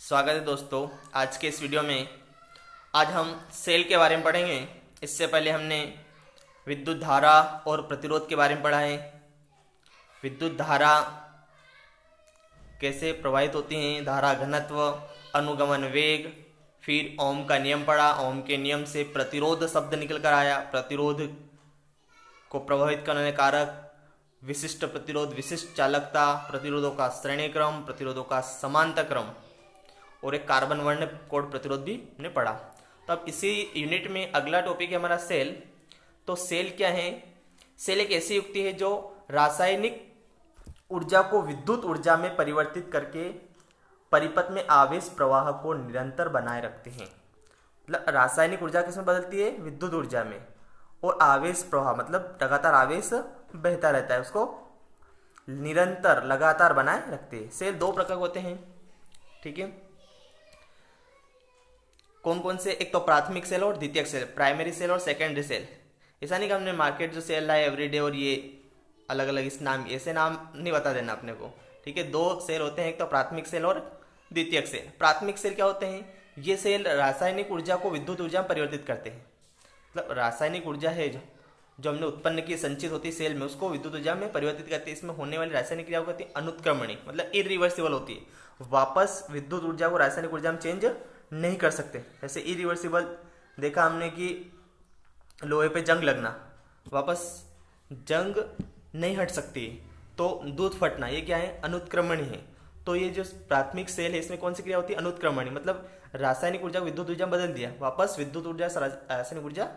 स्वागत है दोस्तों। आज के इस वीडियो में आज हम सेल के बारे में पढ़ेंगे। इससे पहले हमने विद्युत धारा और प्रतिरोध के बारे में पढ़ा है। विद्युत धारा कैसे प्रवाहित होती है, धारा घनत्व, अनुगमन वेग, फिर ओम का नियम पढ़ा। ओम के नियम से प्रतिरोध शब्द निकल कर आया। प्रतिरोध को प्रभावित करने कारक, विशिष्ट प्रतिरोध, विशिष्ट चालकता, प्रतिरोधों का श्रेणी क्रम, प्रतिरोधों का समांतर क्रम और एक कार्बन वर्ण कोड प्रतिरोध भी हमने पढ़ा। तो अब इसी यूनिट में अगला टॉपिक है हमारा सेल। तो सेल क्या है? सेल एक ऐसी युक्ति है जो रासायनिक ऊर्जा को विद्युत ऊर्जा में परिवर्तित करके परिपथ में आवेश प्रवाह को निरंतर बनाए रखते हैं। मतलब रासायनिक ऊर्जा किसमें बदलती है? विद्युत ऊर्जा में। और आवेश प्रवाह मतलब लगातार आवेश बहता रहता है, उसको निरंतर लगातार बनाए रखते हैं। सेल दो प्रकार के होते हैं, ठीक है। कौन कौन से? एक तो प्राथमिक सेल और द्वितीयक सेल, प्राइमरी सेल और सेकेंडरी सेल। ऐसा नहीं कि हमने मार्केट जो सेल लाए एवरीडे और ये अलग अलग इस नाम, ऐसे नाम नहीं बता देना अपने को, ठीक है। दो सेल होते हैं, एक तो प्राथमिक सेल और द्वितीयक सेल। प्राथमिक सेल क्या होते हैं? ये सेल रासायनिक ऊर्जा को विद्युत ऊर्जा में परिवर्तित करते हैं। मतलब रासायनिक ऊर्जा है जो हमने उत्पन्न की, संचित होती सेल में, उसको विद्युत ऊर्जा में परिवर्तित करते हैं। इसमें होने वाली रासायनिक क्रिया होती है अनुत्क्रमणी, मतलब इरिवर्सिबल होती है। वापस विद्युत ऊर्जा को रासायनिक ऊर्जा में चेंज नहीं कर सकते। जैसे इरिवर्सिबल देखा हमने कि लोहे पे जंग लगना, वापस जंग नहीं हट सकती, तो दूध फटना, ये क्या है? अनुत्क्रमणी है। तो ये जो प्राथमिक सेल है इसमें कौन सी क्रिया होती है? अनुत्क्रमणी। मतलब रासायनिक ऊर्जा को विद्युत ऊर्जा में बदल दिया, वापस विद्युत ऊर्जा रासायनिक ऊर्जा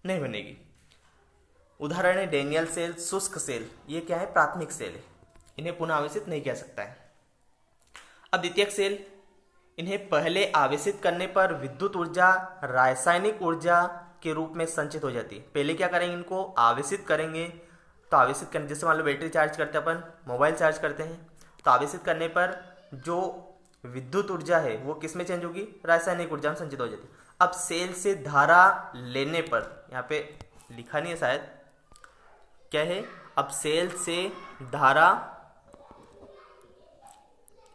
नहीं बनेगी। उदाहरण है डैनियल सेल, शुष्क सेल। ये क्या है? प्राथमिक सेल है, इन्हें पुनः आवेशित नहीं किया सकता है। अब द्वितीयक सेल, इन्हें पहले आवेशित करने पर विद्युत ऊर्जा रासायनिक ऊर्जा के रूप में संचित हो जाती है। पहले क्या करेंगे? इनको आवेशित करेंगे। तो आवेशित करने, जैसे मान लो बैटरी चार्ज करते हैं अपन, मोबाइल चार्ज करते हैं, तो आवेशित करने पर जो विद्युत ऊर्जा है वो किस में चेंज होगी? रासायनिक ऊर्जा में संचित हो जाती है। अब सेल से धारा लेने पर, यहाँ पे लिखा नहीं है शायद, क्या है? अब सेल से धारा,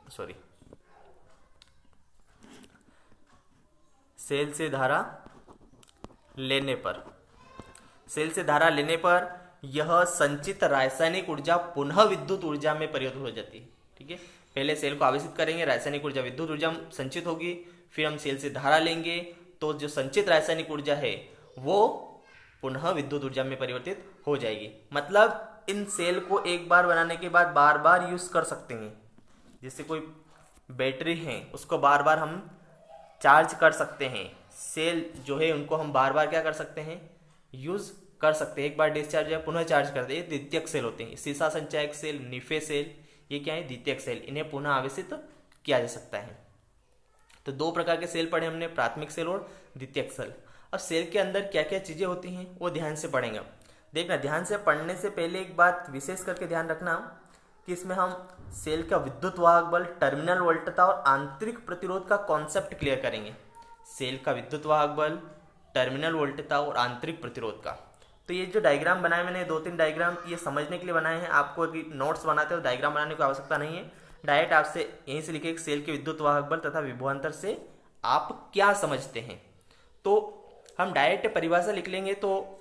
सॉरी, सेल से धारा लेने पर, सेल से धारा लेने पर यह संचित रासायनिक ऊर्जा पुनः विद्युत ऊर्जा में परिवर्तित हो जाती है, ठीक है। पहले सेल को आवेशित करेंगे, रासायनिक ऊर्जा विद्युत ऊर्जा में संचित होगी, फिर हम सेल से धारा लेंगे तो जो संचित रासायनिक ऊर्जा है वो पुनः विद्युत ऊर्जा में परिवर्तित हो जाएगी। मतलब इन सेल को एक बार बनाने के बाद बार बार यूज कर सकते हैं। जैसे कोई बैटरी है उसको बार बार हम चार्ज कर सकते हैं। सेल जो है उनको हम बार बार क्या कर सकते हैं? यूज कर सकते हैं। एक बार डिस्चार्ज या पुनः चार्ज करते हैं, द्वितीयक सेल होते हैं। सीसा संचायक सेल, निफे सेल, ये क्या है? द्वितीयक सेल। इन्हें पुनः आवेशित किया जा सकता है। तो दो प्रकार के सेल पढ़े हमने, प्राथमिक सेल और द्वितीयक सेल। अब सेल के अंदर क्या क्या चीजें होती हैं वो ध्यान से पढ़ेंगे। देखना, ध्यान से पढ़ने से पहले एक बात विशेष करके ध्यान रखना कि इसमें हम सेल का विद्युत वाहक बल, टर्मिनल वोल्टता और आंतरिक प्रतिरोध का कॉन्सेप्ट क्लियर करेंगे। सेल का विद्युत वाहक बल, टर्मिनल वोल्टता और आंतरिक प्रतिरोध का। तो ये जो डायग्राम बनाए मैंने, दो तीन डायग्राम, ये समझने के लिए बनाए हैं। आपको अगर नोट्स बनाते हो डायग्राम बनाने की आवश्यकता नहीं है, डायरेक्ट आपसे यहीं से लिखे सेल के विद्युत वाहक बल तथा विभवांतर से आप क्या समझते हैं। तो हम डायरेक्ट परिभाषा लिख लेंगे तो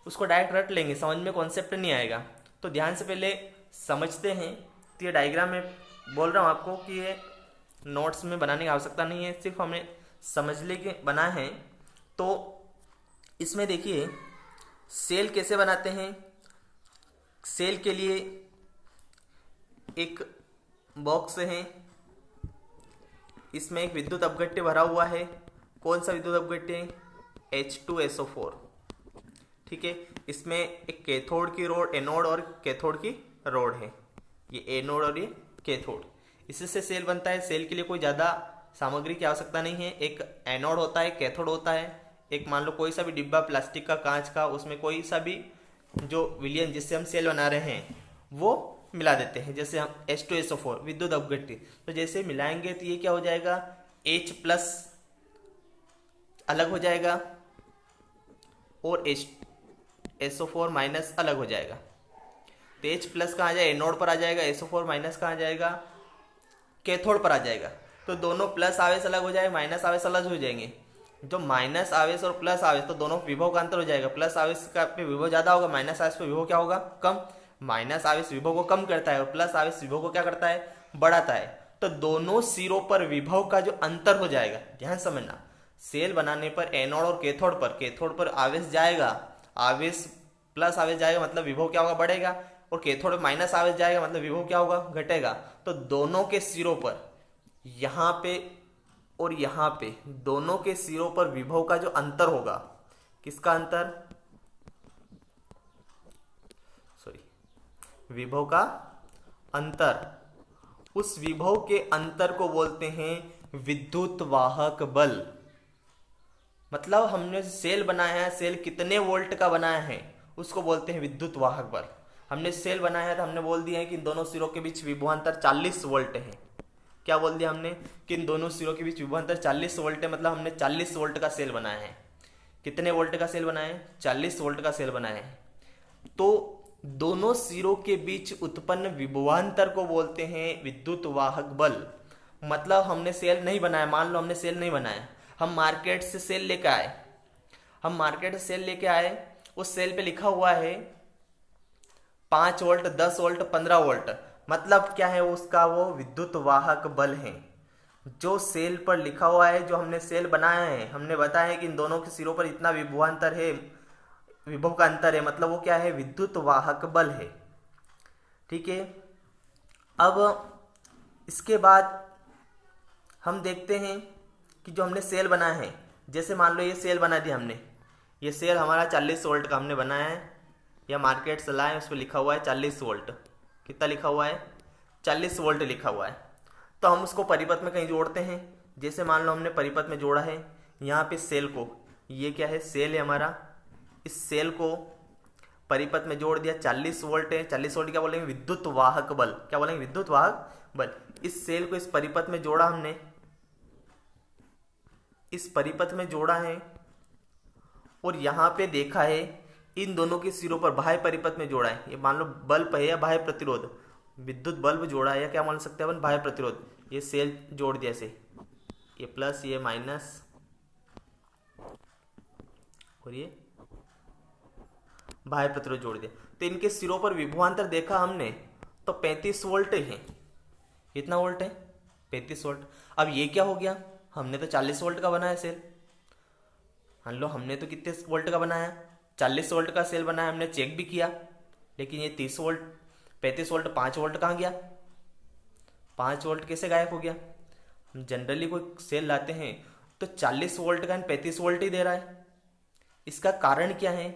उसको डायरेक्ट रट लेंगे, समझ में कॉन्सेप्ट नहीं आएगा। तो ध्यान से पहले समझते हैं। तो ये डायग्राम में बोल रहा हूँ आपको कि ये नोट्स में बनाने की आवश्यकता नहीं है, सिर्फ हमें समझने के बना है। तो इसमें देखिए सेल कैसे बनाते हैं। सेल के लिए एक बॉक्स है, इसमें एक विद्युत अपघट्य भरा हुआ है। कौन सा विद्युत अपघट्य? H2SO4, ठीक है। इसमें एक कैथोड की रोड, एनोड और कैथोड की रोड है। ये एनोड और ये कैथोड, इससे सेल बनता है। सेल के लिए कोई ज़्यादा सामग्री की आवश्यकता नहीं है। एक एनोड होता है, कैथोड होता है। एक मान लो कोई सा भी डिब्बा प्लास्टिक का, कांच का, उसमें कोई सा भी जो विलयन जिससे हम सेल बना रहे हैं वो मिला देते हैं। जैसे हम H2SO4 विद्युत अपघट्य, तो जैसे मिलाएंगे तो ये क्या हो जाएगा? H+ अलग हो जाएगा और SO4- अलग हो जाएगा। तो H+ कहाँ आ जाएगा? एनोड पर आ जाएगा। SO4- कहाँ आ जाएगा? कैथोड पर आ जाएगा। तो दोनों प्लस आवेश अलग हो जाएगा, माइनस आवेश अलग हो जाएंगे। जो माइनस आवेश और प्लस आवेश तो दोनों विभव का अंतर हो जाएगा। प्लस आवेश का पे विभव ज्यादा होगा, माइनस आवेश पे विभव क्या होगा, कम। माइनस आवेश विभव को कम करता है और प्लस आवेश विभव को क्या करता है, बढ़ाता है। तो दोनों सिरों पर विभव का जो अंतर हो जाएगा, ध्यान समझना, सेल बनाने पर एनोड और कैथोड पर आवेश जाएगा, आवेश प्लस आवेश जाएगा मतलब विभव क्या होगा, बढ़ेगा। और कैथोड में माइनस आवेश जाएगा मतलब विभव क्या होगा, घटेगा। तो दोनों के सिरों पर, यहाँ पे और यहाँ पे, दोनों के सिरों पर विभव का जो अंतर होगा, किसका अंतर, विभव का अंतर, उस विभव के अंतर को बोलते हैं विद्युत वाहक बल। मतलब हमने सेल बनाया है, सेल कितने वोल्ट का बनाया है उसको बोलते हैं विद्युत वाहक बल। हमने सेल बनाया है तो हमने बोल दिया है कि इन दोनों सिरों के बीच विभवांतर 40 वोल्ट है। क्या बोल दिया हमने, कि इन दोनों सिरों के बीच विभवांतर 40 वोल्ट है, मतलब हमने 40 वोल्ट का सेल बनाया है। कितने वोल्ट का सेल बनाया है, 40 वोल्ट का सेल बनाया है। तो दोनों सिरों के बीच उत्पन्न विभवांतर को बोलते हैं विद्युत वाहक बल। मतलब हमने सेल नहीं बनाया, मान लो हमने सेल नहीं बनाया, हम मार्केट से सेल लेके आए, उस सेल पे लिखा हुआ है 5 वोल्ट, 10 वोल्ट, 15 वोल्ट। मतलब क्या है उसका, वो विद्युत वाहक बल है जो सेल पर लिखा हुआ है। जो हमने सेल बनाया है, हमने बताया है कि इन दोनों के सिरों पर इतना विभवांतर है, विभव का अंतर है, मतलब वो क्या है, विद्युत वाहक बल है। ठीक है। अब इसके बाद हम देखते हैं कि जो हमने सेल बनाया है, जैसे मान लो ये सेल बना दिया हमने, ये सेल हमारा 40 वोल्ट का हमने बनाया है, या मार्केट से लाए, उस पर लिखा हुआ है 40 वोल्ट। कितना लिखा हुआ है, 40 वोल्ट लिखा हुआ है। तो हम उसको परिपथ में कहीं जोड़ते हैं। जैसे मान लो हमने परिपथ में जोड़ा है, यहाँ पे सेल को, ये क्या है, सेल है हमारा, इस सेल को परिपथ में जोड़ दिया, 40 वोल्ट है। 40 वोल्ट क्या बोलेंगे, विद्युत वाहक बल। क्या बोलेंगे, विद्युत वाहक बल। इस सेल को इस परिपथ में जोड़ा हमने, इस परिपथ में जोड़ा है, और यहां पे देखा है इन दोनों के सिरों पर बाह्य परिपथ में जोड़ा है। ये मान लो बल्ब है या बाह्य प्रतिरोध, विद्युत बल्ब जोड़ा है, या क्या मान सकते हैं अपन, बाह्य प्रतिरोध। ये सेल जोड़ दिया ऐसे, ये प्लस, ये माइनस, और ये बाह्य प्रतिरोध जोड़ दिया। तो इनके सिरों पर विभवांतर देखा हमने, तो 35 वोल्ट है। कितना वोल्ट है, 35 वोल्ट। अब ये क्या हो गया, हमने तो 40 वोल्ट का बनाया सेल, मान लो हमने तो कितने वोल्ट का बनाया, 40 वोल्ट का सेल बनाया, हमने चेक भी किया, लेकिन ये 30 वोल्ट, 35 वोल्ट, 5 वोल्ट कहाँ गया, 5 वोल्ट कैसे गायब हो गया। हम जनरली कोई सेल लाते हैं तो 40 वोल्ट का 35 वोल्ट ही दे रहा है। इसका कारण क्या है,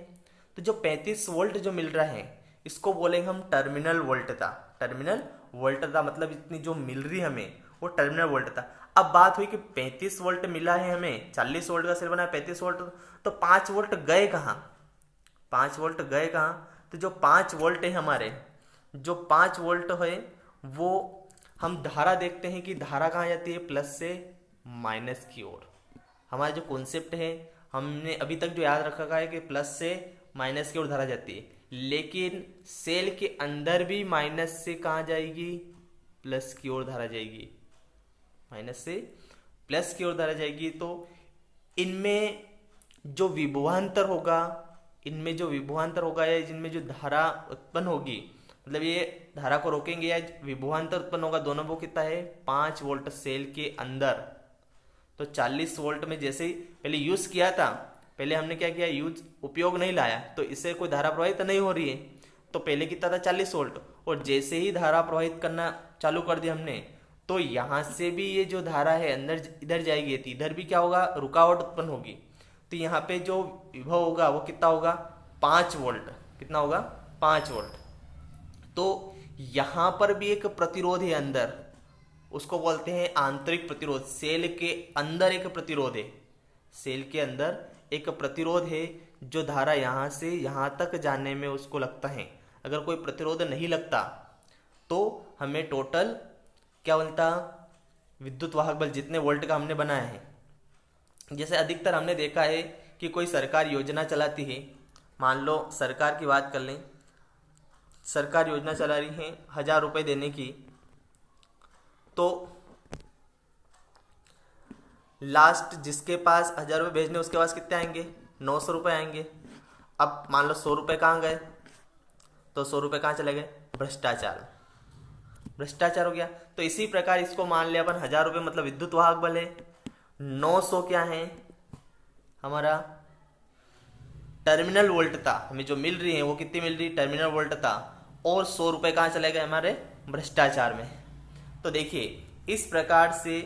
तो जो 35 वोल्ट जो मिल रहा है, इसको बोलेंगे हम टर्मिनल वोल्टता। टर्मिनल वोल्टता मतलब इतनी जो मिल रही है हमें, वो टर्मिनल वोल्टता। अब बात हुई कि 35 वोल्ट मिला है हमें, 40 वोल्ट का सेल बना है, 35 वोल्ट, तो 5 वोल्ट गए कहाँ, 5 वोल्ट गए कहाँ। तो जो 5 वोल्ट है हमारे, जो 5 वोल्ट है, वो हम धारा देखते हैं कि धारा कहाँ जाती है, प्लस से माइनस की ओर। हमारा जो कॉन्सेप्ट है, हमने अभी तक जो याद रखा है कि प्लस से माइनस की ओर धारा जाती है, लेकिन सेल के अंदर भी माइनस से कहाँ जाएगी, प्लस की ओर धारा जाएगी, माइनस से प्लस की ओर धारा जाएगी। तो इनमें जो विभवांतर होगा, या जिनमें जो धारा उत्पन्न होगी, मतलब ये धारा को रोकेंगे या विभवांतर उत्पन्न होगा, दोनों वो कितना है, 5 वोल्ट सेल के अंदर। तो 40 वोल्ट में जैसे ही पहले यूज किया था, पहले हमने क्या किया, उपयोग नहीं लाया, तो इससे कोई धारा प्रवाहित नहीं हो रही है। तो पहले कितना था, 40 वोल्ट, और जैसे ही धारा प्रवाहित करना चालू कर दिया हमने, तो यहां से भी ये जो धारा है अंदर इधर जाएगी, तो इधर भी क्या होगा, रुकावट उत्पन्न होगी। तो यहाँ पे जो विभव होगा वो कितना होगा, 5 वोल्ट। कितना होगा, 5 वोल्ट। तो यहां पर भी एक प्रतिरोध है अंदर, उसको बोलते हैं आंतरिक प्रतिरोध। सेल के अंदर एक प्रतिरोध है, सेल के अंदर एक प्रतिरोध है, जो धारा यहां से यहां तक जाने में उसको लगता है। अगर कोई प्रतिरोध नहीं लगता तो हमें टोटल क्या बनता, विद्युत वाहक बल जितने वोल्ट का हमने बनाया है। जैसे अधिकतर हमने देखा है कि कोई सरकार योजना चलाती है, मान लो सरकार की बात कर लें, सरकार योजना चला रही है 1000 रुपये देने की, तो लास्ट जिसके पास 1000 रुपये भेजने उसके पास कितने आएंगे, 900 रुपये आएंगे। अब मान लो 100 रुपये कहाँ गए, तो 100 रुपये कहाँ चले गए, भ्रष्टाचार, भ्रष्टाचार हो गया। तो इसी प्रकार इसको मान लिया अपन 1000 रुपये मतलब विद्युत वाहक बल है, 900 क्या है हमारा टर्मिनल वोल्टता, हमें जो मिल रही है वो कितनी मिल रही है, टर्मिनल वोल्टता, और 100 रुपये कहाँ चले गए हमारे भ्रष्टाचार में। तो देखिए इस प्रकार से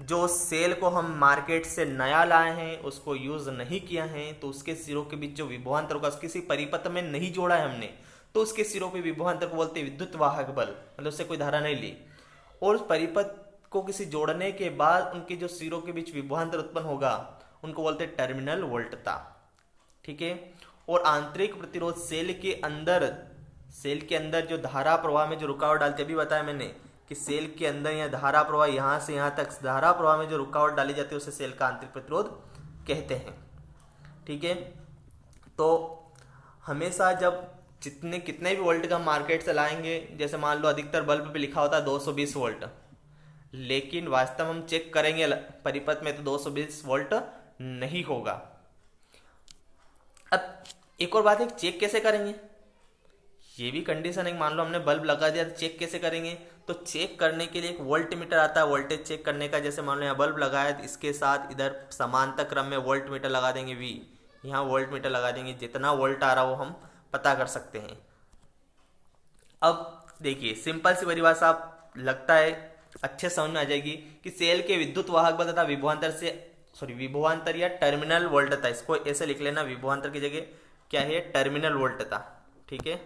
जो सेल को हम मार्केट से नया लाए हैं, उसको यूज नहीं किया है, तो उसके सिरों के बीच जो विभवांतर होगा किसी परिपथ में नहीं जोड़ा है हमने, तो उसके सिरों पे विभवांतर को बोलते हैं विद्युत वाहक बल, मतलब उससे कोई धारा नहीं ली। और उस परिपथ को किसी जोड़ने के बाद उनके जो सिरों के बीच विभवांतर उत्पन्न होगा उनको बोलते हैं टर्मिनल वोल्टता, ठीक है। और आंतरिक प्रतिरोध सेल के अंदर जो धारा प्रवाह में जो रुकावट डालती है, अभी बताया मैंने कि सेल के अंदर या धारा प्रवाह यहां से यहां तक धारा प्रवाह में जो रुकावट डाली जाती है उसे सेल का आंतरिक प्रतिरोध कहते हैं, ठीक है। तो हमेशा जब कितने भी वोल्ट का मार्केट से लाएंगे, जैसे मान लो अधिकतर बल्ब पे लिखा होता है 220 वोल्ट, लेकिन वास्तव हम चेक करेंगे परिपथ में तो 220 वोल्ट नहीं होगा। अब एक और बात है, चेक कैसे करेंगे, ये भी कंडीशन है। मान लो हमने बल्ब लगा दिया तो चेक कैसे करेंगे, तो चेक करने के लिए एक वोल्ट मीटर आता है वोल्टेज चेक करने का। जैसे मान लो यहाँ बल्ब लगाया तो इसके साथ इधर समांतर क्रम में वोल्ट मीटर लगा देंगे V, यहाँ वोल्ट मीटर लगा देंगे, जितना वोल्ट आ रहा वो हम पता कर सकते हैं। अब देखिए सिंपल सी परिभाषा आप लगता है अच्छे समझ में आ जाएगी कि सेल के विद्युत वाहक बल तथा विभवांतर या टर्मिनल वोल्टता, इसको ऐसे लिख लेना, विभवांतर की जगह क्या है टर्मिनल वोल्टता, ठीक है,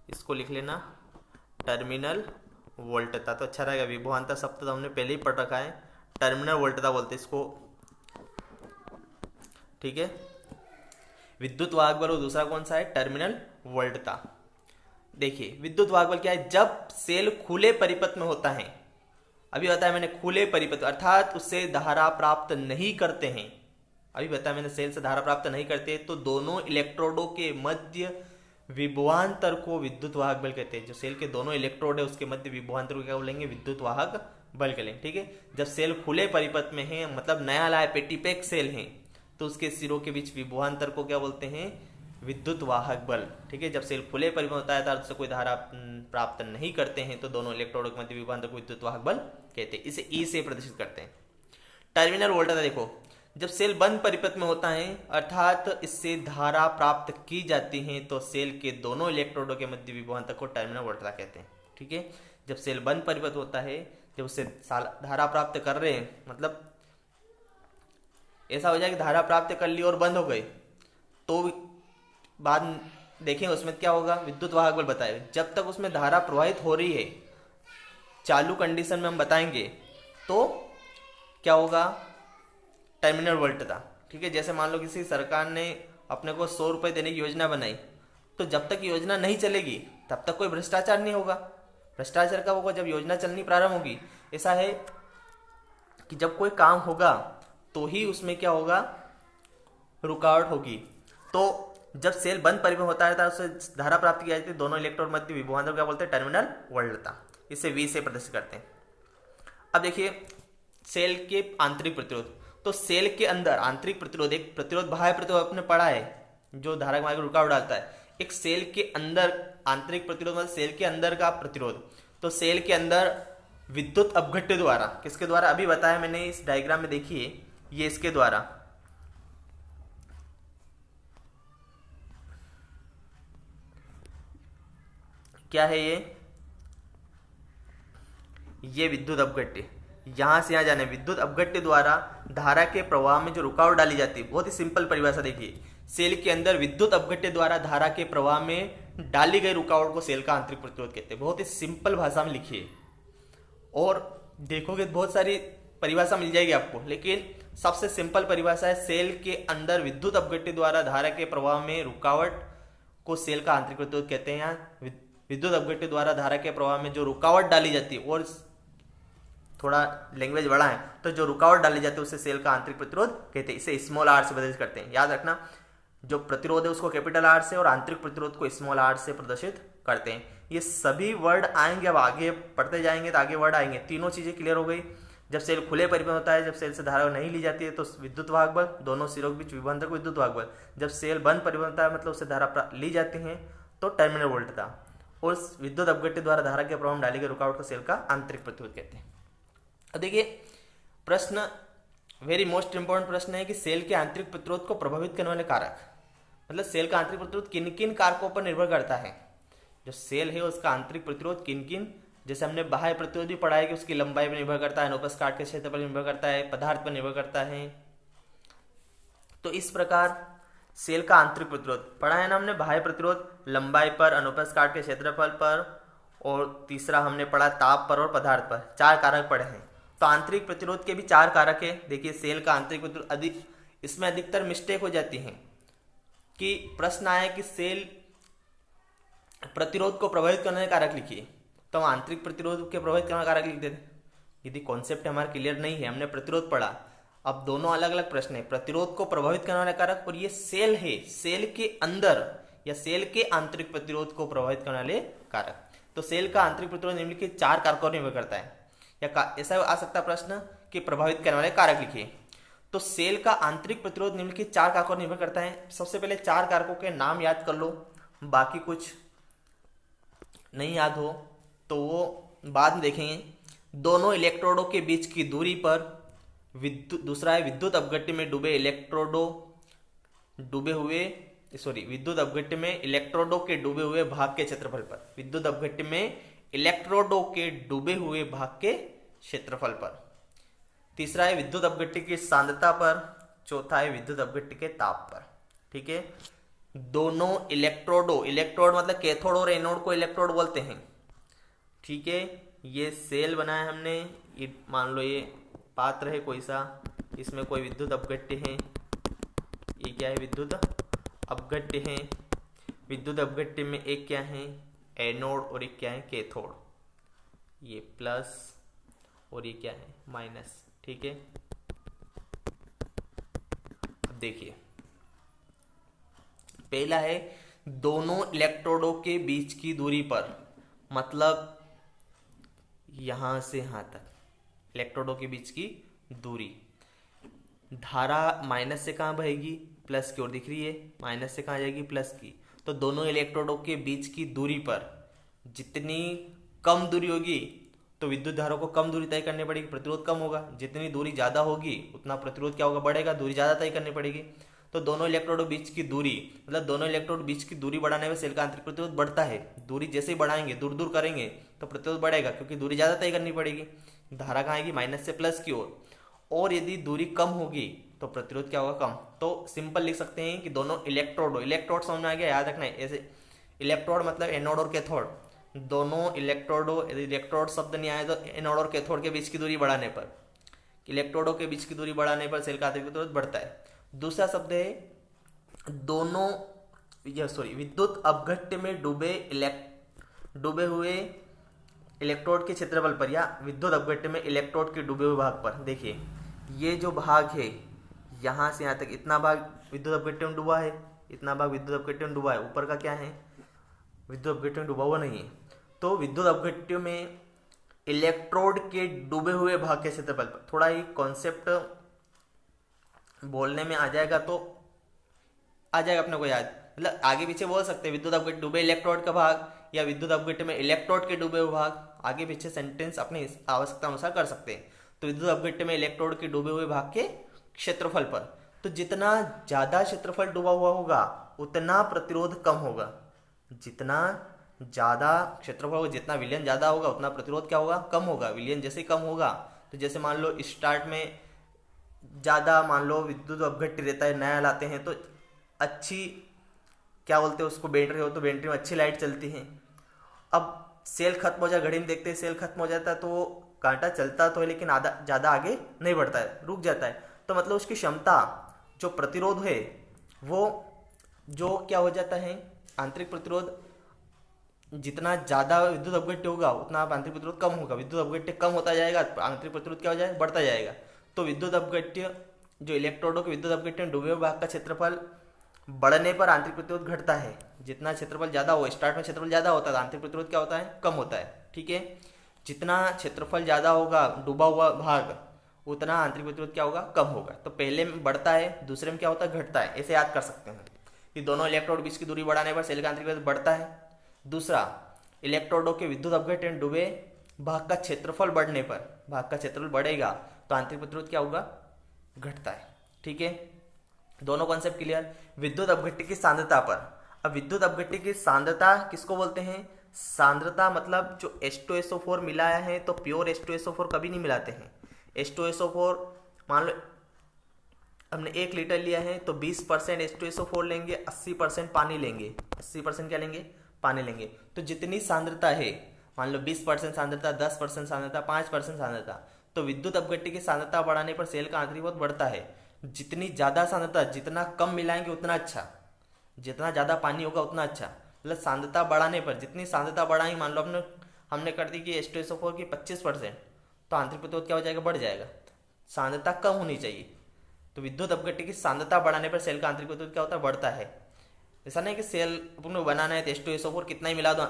इसको लिख लेना टर्मिनल वोल्टता, तो अच्छा रहेगा। विभवांतर शब्द तो हमने पहले ही पढ़ रखा है, टर्मिनल वोल्टता बोलते इसको, ठीक है। विद्युत वाहक बल और दूसरा कौन सा है, टर्मिनल वोल्टता। देखिए विद्युत वाहक बल क्या है, जब सेल खुले परिपथ में होता है, अभी बताया मैंने खुले परिपथ अर्थात उससे धारा प्राप्त नहीं करते हैं, अभी बताया मैंने सेल से धारा प्राप्त नहीं करते, तो दोनों इलेक्ट्रोडों के मध्य विभवांतर को विद्युत वाहक बल कहते हैं। जो सेल के दोनों इलेक्ट्रोड है उसके मध्य विभवांतर को क्या बोलेंगे, विद्युत वाहक बल कहेंगे, ठीक है। जब सेल खुले परिपथ में है, मतलब नया लाया पेटी पैक सेल है, तो उसके सिरों के बीच विभवांतर को क्या बोलते हैं, विद्युत वाहक बल, ठीक है। जब सेल खुले परिपथ में होता है तो उससे कोई धारा प्राप्त नहीं करते हैं, तो दोनों इलेक्ट्रोडों के मध्य विभवांतर को विद्युत वाहक बल कहते हैं। इसे ई से प्रदर्शित करते हैं। टर्मिनल वोल्टता देखो, जब सेल बंद परिपथ में होता है अर्थात इससे धारा प्राप्त की जाती है, तो सेल के दोनों इलेक्ट्रोडों के मध्य विभवांतर को टर्मिनल वोल्टता कहते हैं, ठीक है। जब सेल बंद परिपथ होता है, जब उससे धारा प्राप्त कर रहे हैं, मतलब ऐसा हो जाए कि धारा प्राप्त कर ली और बंद हो गई, तो बाद देखेंगे उसमें क्या होगा, विद्युत वाहक बल बताए। जब तक उसमें धारा प्रवाहित हो रही है, चालू कंडीशन में हम बताएंगे, तो क्या होगा, टर्मिनल वोल्टता, ठीक है। जैसे मान लो किसी सरकार ने अपने को 100 रुपये देने की योजना बनाई, तो जब तक योजना नहीं चलेगी तब तक कोई भ्रष्टाचार नहीं होगा। भ्रष्टाचार कब होगा, जब योजना चलनी प्रारंभ होगी। ऐसा है कि जब कोई काम होगा तो ही उसमें क्या होगा, रुकावट होगी। तो जब सेल बंद परिपथ होता है तो उससे धारा प्राप्त की जाती है, दोनों इलेक्ट्रोड मध्य विभवांतर क्या बोलते हैं, टर्मिनल वोल्टता। इसे V से प्रदर्शित करते हैं। अब देखिए सेल के आंतरिक प्रतिरोध, तो सेल के अंदर आंतरिक प्रतिरोध, एक प्रतिरोध बाह्य प्रतिरोध आपने पढ़ा है जो धारा के रुकावट डालता है, एक सेल के अंदर आंतरिक प्रतिरोध मतलब सेल के अंदर का प्रतिरोध। तो सेल के अंदर विद्युत अपघट्य द्वारा, किसके द्वारा, अभी बताया मैंने इस डायग्राम में, देखिए ये इसके द्वारा, क्या है ये विद्युत अपघट्य, यहां से यहां जाने विद्युत अपघट्य द्वारा धारा के प्रवाह में जो रुकावट डाली जाती है। बहुत ही सिंपल परिभाषा देखिए, सेल के अंदर विद्युत अपघट्य द्वारा धारा के प्रवाह में डाली गई रुकावट को सेल का आंतरिक प्रतिरोध कहते हैं। बहुत ही सिंपल भाषा में लिखिए, और देखोगे बहुत सारी परिभाषा मिल जाएगी आपको, लेकिन सबसे सिंपल परिभाषा है, सेल के अंदर विद्युत अपघट्य द्वारा धारा के प्रवाह में रुकावट को सेल का आंतरिक प्रतिरोध कहते हैं। यहाँ विद्युत अपघट्य द्वारा धारा के प्रवाह में जो रुकावट डाली जाती है, और थोड़ा लैंग्वेज बड़ा है तो जो रुकावट डाली जाती है उसे सेल का आंतरिक प्रतिरोध कहते हैं। इसे स्मॉल आर से प्रदर्शित करते हैं। याद रखना, जो प्रतिरोध है उसको कैपिटल आर से और आंतरिक प्रतिरोध को स्मॉल आर से प्रदर्शित करते हैं। ये सभी वर्ड आएंगे, अब आगे पढ़ते जाएंगे तो आगे वर्ड आएंगे। तीनों चीजें क्लियर हो गई। जब सेल खुले परिपथ होता है, जब सेल से धारा नहीं ली जाती है तो विद्युत वाहक बल, दोनों सिरों के बीच विभवांतर को विद्युत वाहक बल। जब सेल बंद परिपथ होता है मतलब उससे धारा ली जाती है तो टर्मिनल वोल्टता। और उस विद्युत अपघट्य द्वारा धारा के प्रवाह में डाली गई रुकावट को सेल का आंतरिक प्रतिरोध कहते हैं। अब देखिए प्रश्न वेरी मोस्ट इंपॉर्टेंट प्रश्न है कि सेल के आंतरिक प्रतिरोध को प्रभावित करने वाले कारक, मतलब सेल का आंतरिक प्रतिरोध किन किन कारकों पर निर्भर करता है। जो सेल है उसका आंतरिक प्रतिरोध किन किन, जैसे हमने बाह्य प्रतिरोध भी पढ़ा है कि उसकी लंबाई पर निर्भर करता है, अनुप्रस्थ काट के क्षेत्र पर निर्भर करता है, पदार्थ पर निर्भर करता है। तो इस प्रकार सेल का आंतरिक प्रतिरोध पढ़ा है ना हमने, बाह्य प्रतिरोध लंबाई पर, अनुप्रस्थ काट के क्षेत्रफल पर, और तीसरा हमने पढ़ा ताप पर और पदार्थ पर। 4 कारक पढ़े हैं। तो आंतरिक प्रतिरोध के भी 4 कारक है। देखिए सेल का आंतरिक प्रतिरोध इसमें अधिकतर मिस्टेक हो जाती है कि प्रश्न आया कि सेल प्रतिरोध को प्रभावित करने वाले कारक लिखिए, तो हम आंतरिक प्रतिरोध के प्रभावित करने वाले कारक लिख देते। यदि कॉन्सेप्ट हमारा क्लियर नहीं है, हमने प्रतिरोध पढ़ा, अब दोनों अलग अलग प्रश्न है, प्रतिरोध को प्रभावित करने वाला कारक और ये सेल है, सेल के अंदर या सेल के आंतरिक प्रतिरोध को प्रभावित करने वाले कारक। तो सेल का आंतरिक प्रतिरोध निम्नलिखित 4 कारकों पर निर्भर करता है। या ऐसा आ सकता प्रश्न कि प्रभावित करने वाले कारक लिखिए। तो सेल का आंतरिक प्रतिरोध निम्नलिखित 4 कारकों पर निर्भर करता है। सबसे पहले 4 कारकों के नाम याद कर लो, बाकी कुछ नहीं याद हो तो वो बाद में देखेंगे। दोनों इलेक्ट्रोडों के बीच की दूरी पर, दूसरा है विद्युत अपघट्य में डूबे विद्युत अपघट्य में इलेक्ट्रोडों के डूबे हुए भाग के क्षेत्रफल पर, विद्युत अपघट्य में इलेक्ट्रोडों के डूबे हुए भाग के क्षेत्रफल पर। तीसरा है विद्युत अपघट्य की सांद्रता पर, चौथा है विद्युत अपघट्य के ताप पर। ठीक है, दोनों इलेक्ट्रोड मतलब कैथोड और एनोड को इलेक्ट्रोड बोलते हैं। ठीक है, ये सेल बनाया हमने, ये मान लो ये पात्र है कोई सा, इसमें कोई विद्युत अपघट्य है, ये क्या है विद्युत अपघट्य है। विद्युत अपघट्य में एक क्या है एनोड और एक क्या है कैथोड, ये प्लस और ये क्या है माइनस। ठीक है, अब देखिए पहला है दोनों इलेक्ट्रोडों के बीच की दूरी पर, मतलब यहां से यहां तक इलेक्ट्रोडों के बीच की दूरी, धारा माइनस से कहां बहेगी प्लस की ओर, दिख रही है माइनस से कहां जाएगी प्लस की। तो दोनों इलेक्ट्रोडों के बीच की दूरी पर जितनी कम दूरी होगी तो विद्युत धारा को कम दूरी तय करनी पड़ेगी, प्रतिरोध कम होगा। जितनी दूरी ज्यादा होगी उतना प्रतिरोध क्या होगा बढ़ेगा, दूरी ज्यादा तय करनी पड़ेगी। तो दोनों इलेक्ट्रोडों बीच की दूरी, मतलब दोनों इलेक्ट्रोड बीच की दूरी बढ़ाने में सेल का आंतरिक प्रतिरोध बढ़ता है। दूरी जैसे ही बढ़ाएंगे, दूर दूर करेंगे तो प्रतिरोध बढ़ेगा, क्योंकि दूरी ज्यादा तय करनी पड़ेगी। धारा कहाँ आएगी माइनस से प्लस की ओर, और यदि दूरी कम होगी तो प्रतिरोध क्या होगा कम। तो सिंपल लिख सकते हैं कि दोनों इलेक्ट्रोड समझ में आ गया, याद रखना है ऐसे। इलेक्ट्रोड मतलब एनोड और कैथोड, दोनों इलेक्ट्रोडो, यदि इलेक्ट्रोड शब्द नहीं आए तो एनोड और कैथोड के बीच की दूरी बढ़ाने पर, इलेक्ट्रोडों के बीच की दूरी बढ़ाने पर सेल का आंतरिक प्रतिरोध बढ़ता है। दूसरा शब्द है दोनों विद्युत अपघट्य में डूबे हुए इलेक्ट्रोड के क्षेत्रफल पर, या विद्युत अपघट्य में इलेक्ट्रोड के डूबे हुए भाग पर। देखिए ये जो भाग है यहां से यहां तक, इतना भाग विद्युत अपघट्य में डूबा है, इतना भाग विद्युत अपघट्य में डूबा है, ऊपर का क्या है विद्युत अपघट्य में डूबा हुआ नहीं है। तो विद्युत अपघट्य में इलेक्ट्रोड के डूबे हुए भाग के क्षेत्रफल पर, थोड़ा ही कॉन्सेप्ट बोलने में आ जाएगा तो आ जाएगा अपने को याद, मतलब आगे पीछे बोल सकते हैं विद्युत अपघट्य डूबे इलेक्ट्रोड का भाग, या विद्युत अपघट्य में इलेक्ट्रोड के डूबे हुए भाग, आगे पीछे सेंटेंस अपनी आवश्यकता अनुसार कर सकते हैं। तो विद्युत अपघट्य में इलेक्ट्रोड के डूबे हुए भाग के क्षेत्रफल पर, तो जितना ज्यादा क्षेत्रफल डूबा हुआ होगा उतना प्रतिरोध कम होगा, जितना ज्यादा क्षेत्रफल होगा, जितना विलयन ज्यादा होगा उतना प्रतिरोध क्या होगा कम होगा। विलयन जैसे कम होगा तो जैसे मान लो स्टार्ट में ज्यादा, मान लो विद्युत अपघट्य रहता है, नया लाते हैं तो अच्छी क्या बोलते हैं उसको, बैटरी हो तो बैटरी में अच्छी लाइट चलती है। अब सेल खत्म हो जाए, घड़ी में देखते हैं सेल खत्म हो जाता है तो कांटा चलता तो है लेकिन ज्यादा आगे नहीं बढ़ता है, रुक जाता है। तो मतलब उसकी क्षमता, जो प्रतिरोध है वो जो क्या हो जाता है, आंतरिक प्रतिरोध जितना ज्यादा विद्युत अपघट्य होगा उतना आंतरिक प्रतिरोध कम होगा। विद्युत अपघट्य कम होता जाएगा, आंतरिक प्रतिरोध क्या हो जाएगा बढ़ता जाएगा। तो विद्युत अपघट्य जो इलेक्ट्रोडों के विद्युत अपघट्य में डूबे हुए भाग का क्षेत्रफल बढ़ने पर आंतरिक प्रतिरोध घटता है। जितना क्षेत्रफल ज्यादा हो, स्टार्ट में क्षेत्रफल ज्यादा होता है, आंतरिक प्रतिरोध क्या होता है कम होता है। ठीक है, जितना क्षेत्रफल ज़्यादा होगा डूबा हुआ भाग, उतना आंतरिक प्रतिरोध क्या होगा, कम होगा। तो पहले में बढ़ता है, दूसरे में क्या होता है, घटता है। ऐसे याद कर सकते हैं कि दोनों इलेक्ट्रोड बीच की दूरी बढ़ाने पर सेल का आंतरिक प्रतिरोध बढ़ता है। दूसरा, इलेक्ट्रोडों के विद्युत अपघटन डूबे भाग का क्षेत्रफल बढ़ने पर, भाग का क्षेत्रफल बढ़ेगा तो आंतरिक प्रतिरोध क्या होगा, घटता है। ठीक है, दोनों कॉन्सेप्ट क्लियर। विद्युत अपघट्य की सांद्रता पर, अब विद्युत अपघट्य की सांद्रता किसको बोलते हैं, सांद्रता मतलब जो H2SO4 मिलाया है, तो प्योर H2SO4 कभी नहीं मिलाते हैं। H2SO4 मान लो हमने 1 लीटर लिया है तो 20% H2SO4 लेंगे, 80% पानी लेंगे, 80% क्या लेंगे, पानी लेंगे। तो जितनी सांद्रता है, मान लो 20% सांद्रता, 10% सांद्रता, 5% सांद्रता, तो विद्युत अपघट्य की सांद्रता बढ़ाने पर सेल का आंतरिक प्रतिरोध बढ़ता है। जितनी ज़्यादा सांद्रता, जितना कम मिलाएंगे उतना अच्छा, जितना ज़्यादा पानी होगा उतना अच्छा। मतलब सांद्रता बढ़ाने पर, जितनी सांद्रता बढ़ाएंगे, मान लो हमने कर दी कि H2SO4 की 25%, तो आंतरिक प्रतिरोध क्या हो जाएगा, बढ़ जाएगा। सांद्रता कम होनी चाहिए। तो विद्युत अपघट्य की सांद्रता बढ़ाने पर सेल का आंतरिक प्रतिरोध क्या होता है, बढ़ता है। ऐसा नहीं कि सेल अपने बनाना है तो H2SO4 कितना ही मिला दो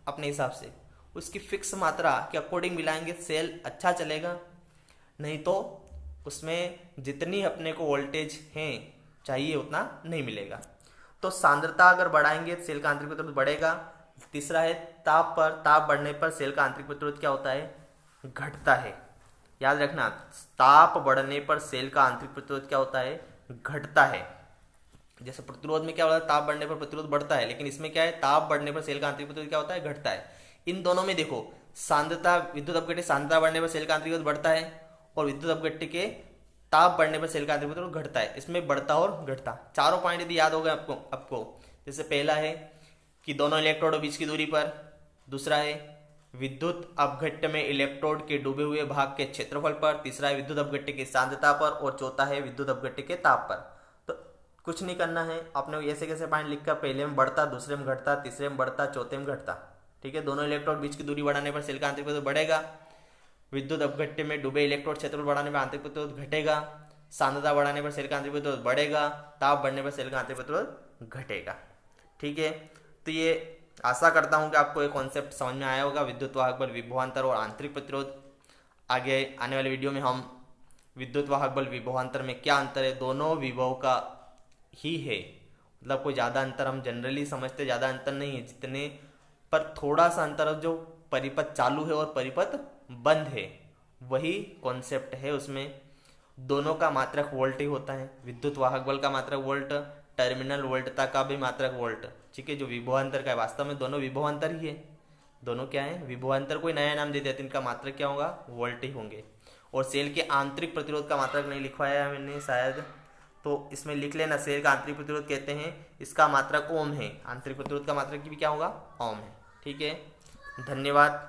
अपने हिसाब से, उसकी फिक्स मात्रा के अकॉर्डिंग मिलाएंगे सेल अच्छा चलेगा। नहीं तो उसमें जितनी अपने को वोल्टेज है चाहिए उतना नहीं मिलेगा। तो सांद्रता अगर बढ़ाएंगे तो सेल का आंतरिक प्रतिरोध बढ़ेगा। तीसरा है ताप पर, ताप बढ़ने पर सेल का आंतरिक प्रतिरोध क्या होता है, घटता है। याद रखना, ताप बढ़ने पर सेल का आंतरिक प्रतिरोध क्या होता है, घटता है। जैसे प्रतिरोध में क्या होता है, ताप बढ़ने पर प्रतिरोध बढ़ता है, लेकिन इसमें क्या है, ताप बढ़ने पर सेल का आंतरिक प्रतिरोध क्या होता है, घटता है। इन दोनों में देखो, सांद्रता, विद्युत अपघट्य सांद्रता बढ़ने पर सेल का आंतरिक प्रतिरोध बढ़ता है, और विद्युत अपघट्य के ताप बढ़ने पर सेल का आंतरिक प्रतिरोध घटता है। इसमें बढ़ता और घटता, चारों पॉइंट यदि याद हो गए आपको, जैसे पहला है कि दोनों इलेक्ट्रोडों बीच की दूरी पर, दूसरा है विद्युत अपघट्य में इलेक्ट्रोड के डूबे हुए भाग के क्षेत्रफल पर, तीसरा है विद्युत अपघट्य की सांद्रता पर, और चौथा है विद्युत अपघट्य के ताप पर। तो कुछ नहीं करना है, आपने ऐसे कैसे पॉइंट लिखा, पहले में बढ़ता, दूसरे में घटता, तीसरे में बढ़ता, चौथे में घटता। ठीक है, दोनों इलेक्ट्रोड बीच की दूरी बढ़ाने पर सेल का आंतरिक प्रतिरोध बढ़ेगा। विद्युत अपघट्य में डूबे इलेक्ट्रोड क्षेत्रफल बढ़ाने पर आंतरिक प्रतिरोध घटेगा। सांद्रता बढ़ाने पर सेल का आंतरिक प्रतिरोध बढ़ेगा। ताप बढ़ने पर सेल का आंतरिक प्रतिरोध घटेगा। ठीक है, तो ये आशा करता हूं कि आपको ये कॉन्सेप्ट समझ में आया होगा, विद्युत वाहक बल, विभवांतर और आंतरिक प्रतिरोध। आगे आने वाले वीडियो में हम विद्युत वाहक बल, विभवांतर में क्या अंतर है, दोनों विभव का ही है, मतलब कोई ज़्यादा अंतर हम जनरली समझते ज़्यादा अंतर नहीं है जितने, पर थोड़ा सा अंतर जो परिपथ चालू है और परिपथ बंद है, वही कॉन्सेप्ट है। उसमें दोनों का मात्रक वोल्ट ही होता है। विद्युत वाहक बल का मात्रक वोल्ट, टर्मिनल वोल्टता का भी मात्रक वोल्ट। ठीक है, जो विभवांतर का है, वास्तव में दोनों विभवांतर ही है। दोनों क्या है, विभवांतर, कोई नया नाम दे देते, इनका मात्रक क्या होगा, वोल्ट ही होंगे। और सेल के आंतरिक प्रतिरोध का मात्रक नहीं लिखवाया है मैंने शायद, तो इसमें लिख लेना, सेल का आंतरिक प्रतिरोध कहते हैं, इसका मात्रक ओम है। आंतरिक प्रतिरोध का मात्रक भी क्या होगा, ओम है। ठीक है, धन्यवाद।